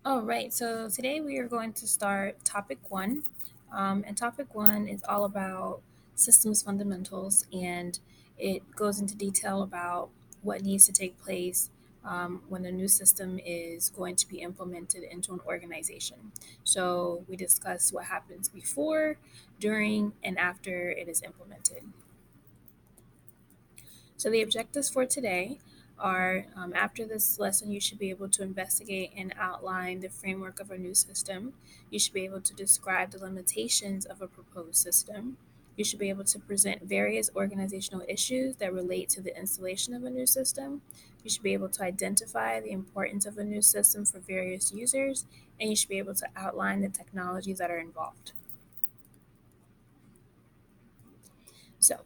All right, so today we are going to start topic one. And topic one is all about systems fundamentals, and it goes into detail about what needs to take place when a new system is going to be implemented into an organization. So we discuss what happens before, during, and after it is implemented. So, the objectives for today are after this lesson, you should be able to investigate and outline the framework of a new system. You should be able to describe the limitations of a proposed system. You should be able to present various organizational issues that relate to the installation of a new system. You should be able to identify the importance of a new system for various users, and you should be able to outline the technologies that are involved. So,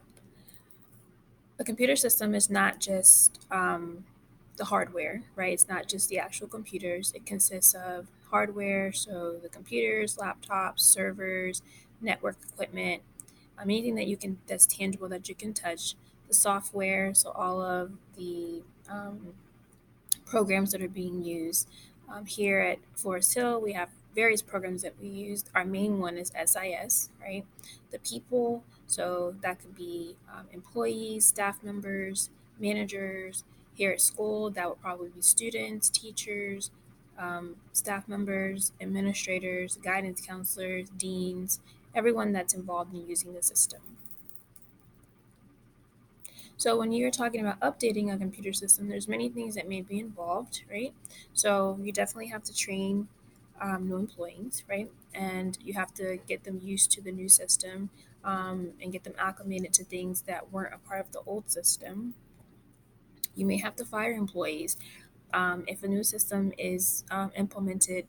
a computer system is not just the hardware, right? It's not just the actual computers. It consists of hardware, so the computers, laptops, servers, network equipment, anything that you can that's tangible that you can touch. The software, so all of the programs that are being used. Here at Forest Hill, we have various programs that we use. Our main one is SIS, right? The people, so that could be employees, staff members, managers. Here at school, that would probably be students, teachers, staff members, administrators, guidance counselors, deans, everyone that's involved in using the system. So when you're talking about updating a computer system, there's many things that may be involved, right? So you definitely have to train new employees, right? And you have to get them used to the new system and get them acclimated to things that weren't a part of the old system. You may have to fire employees if a new system is implemented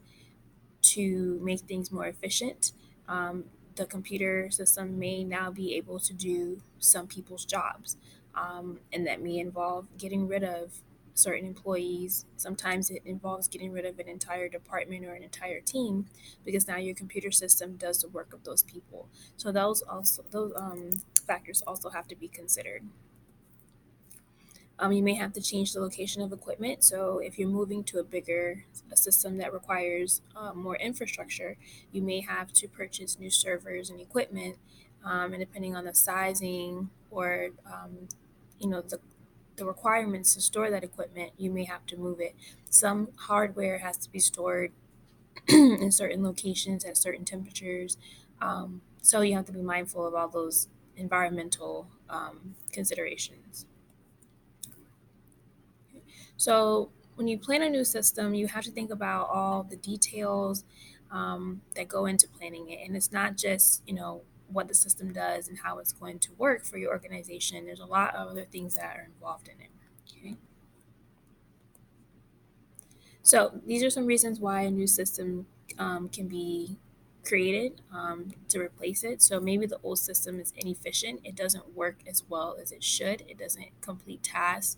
to make things more efficient. Um, the computer system may now be able to do some people's jobs, and that may involve getting rid of certain employees. Sometimes it involves getting rid of an entire department or an entire team because now your computer system does the work of those people. So those factors also have to be considered. You may have to change the location of equipment. So if you're moving to a system that requires more infrastructure, you may have to purchase new servers and equipment. And depending on the sizing or you know the requirements to store that equipment, you may have to move it. Some hardware has to be stored in certain locations at certain temperatures. So you have to be mindful of all those environmental considerations. So when you plan a new system, you have to think about all the details that go into planning it, and it's not just what the system does and how it's going to work for your organization. There's a lot of other things that are involved in it. Okay. So these are some reasons why a new system can be created to replace it. So maybe the old system is inefficient. It doesn't work as well as it should. It doesn't complete tasks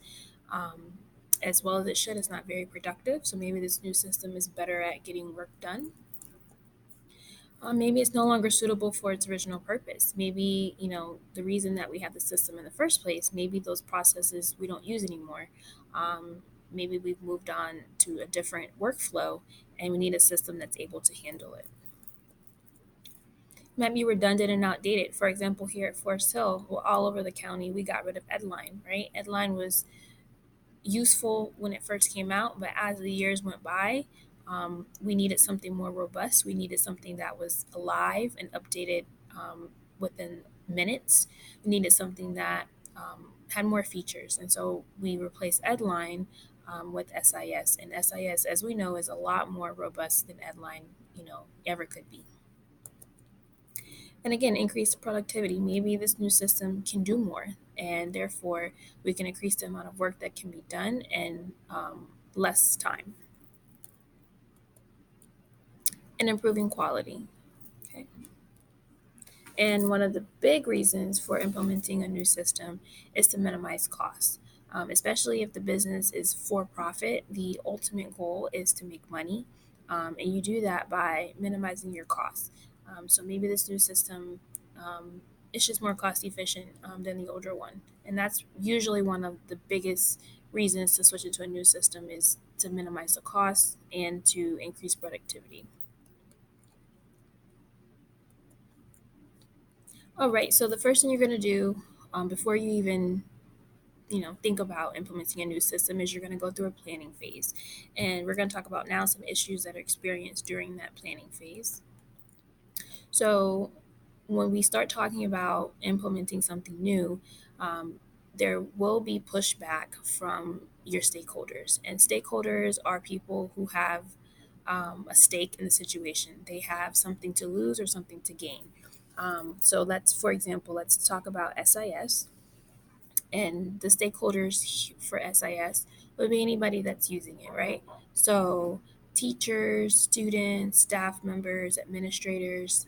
um, as well as it should. It's not very productive. So maybe this new system is better at getting work done. Maybe it's no longer suitable for its original purpose. Maybe, the reason that we have the system in the first place, maybe those processes we don't use anymore. Um, Maybe we've moved on to a different workflow and we need a system that's able to handle it. Might be redundant and outdated. For example, here at Forest Hill, well, all over the county, we got rid of Edline, right? Edline was useful when it first came out, but as the years went by, we needed something more robust. We needed something that was alive and updated within minutes. We needed something that had more features, and so we replaced Edline with SIS. And SIS, as we know, is a lot more robust than Edline, ever could be. And again, increase productivity. Maybe this new system can do more, and therefore we can increase the amount of work that can be done in less time and improving quality. Okay. And one of the big reasons for implementing a new system is to minimize costs. Especially if the business is for profit, the ultimate goal is to make money. And you do that by minimizing your costs. So maybe this new system is just more cost efficient than the older one. And that's usually one of the biggest reasons to switch into a new system is to minimize the costs and to increase productivity. All right, so the first thing you're going to do before you even think about implementing a new system is you're going to go through a planning phase, and we're going to talk about now some issues that are experienced during that planning phase. So when we start talking about implementing something new, um, there will be pushback from your stakeholders, and stakeholders are people who have a stake in the situation. They have something to lose or something to gain. So for example, let's talk about SIS, and the stakeholders for SIS would be anybody that's using it, right? So, teachers, students, staff members, administrators,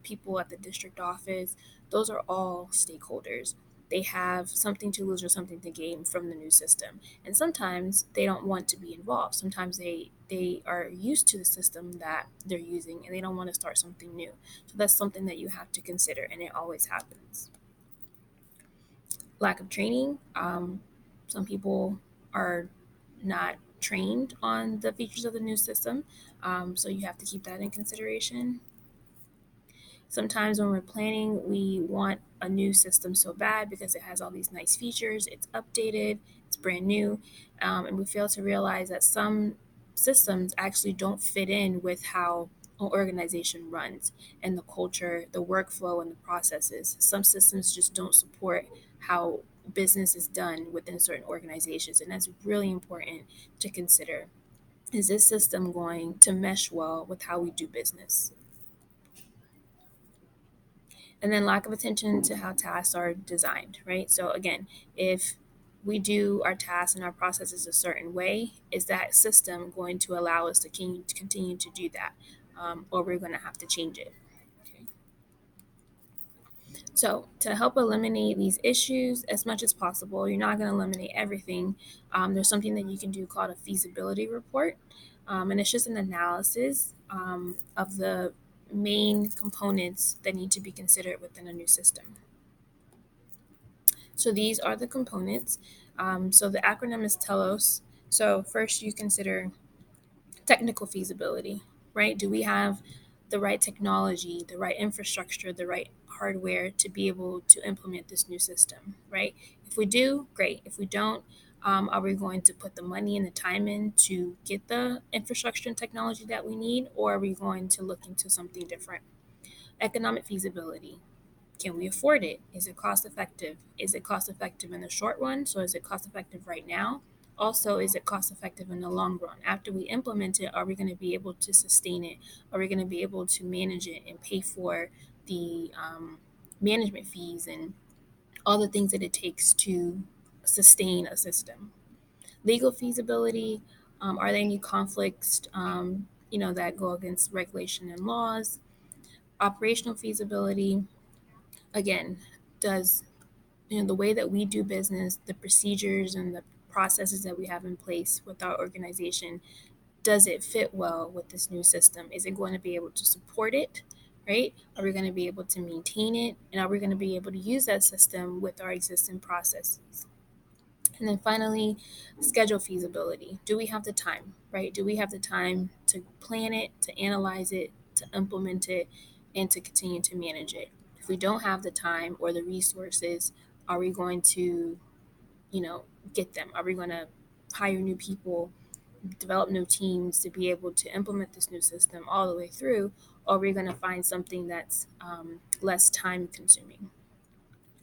people at the district office, those are all stakeholders. They have something to lose or something to gain from the new system. And sometimes they don't want to be involved. Sometimes they are used to the system that they're using and they don't want to start something new. So that's something that you have to consider, and it always happens. Lack of training. Some people are not trained on the features of the new system, so you have to keep that in consideration. Sometimes when we're planning, we want a new system so bad because it has all these nice features, it's updated, it's brand new, and we fail to realize that some systems actually don't fit in with how an organization runs and the culture, the workflow, and the processes. Some systems just don't support how business is done within certain organizations, and that's really important to consider. Is this system going to mesh well with how we do business? And then lack of attention to how tasks are designed, right? So again, if we do our tasks and our processes a certain way, is that system going to allow us to continue to do that, or we're going to have to change it? Okay. So to help eliminate these issues as much as possible, you're not going to eliminate everything. There's something that you can do called a feasibility report, and it's just an analysis of the main components that need to be considered within a new system. So these are the components. So the acronym is TELOS. So first you consider technical feasibility, right? Do we have the right technology, the right infrastructure, the right hardware to be able to implement this new system, right? If we do, great. If we don't, are we going to put the money and the time in to get the infrastructure and technology that we need, or are we going to look into something different? Economic feasibility. Can we afford it? Is it cost effective? Is it cost effective in the short run? So, is it cost effective right now? Also, is it cost effective in the long run? After we implement it, are we going to be able to sustain it? Are we going to be able to manage it and pay for the management fees and all the things that it takes to sustain a system? Legal feasibility. Are there any conflicts, that go against regulation and laws? Operational feasibility. Again, does the way that we do business, the procedures and the processes that we have in place with our organization, does it fit well with this new system? Is it going to be able to support it? Right? Are we going to be able to maintain it? And are we going to be able to use that system with our existing processes? And then finally, schedule feasibility. Do we have the time, right? Do we have the time to plan it, to analyze it, to implement it, and to continue to manage it? If we don't have the time or the resources, are we going to, you know, get them? Are we going to hire new people, develop new teams to be able to implement this new system all the way through? Or are we going to find something that's less time consuming?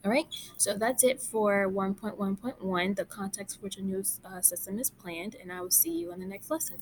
All right, so that's it for 1.1.1, the context for which a new system is planned, and I will see you in the next lesson.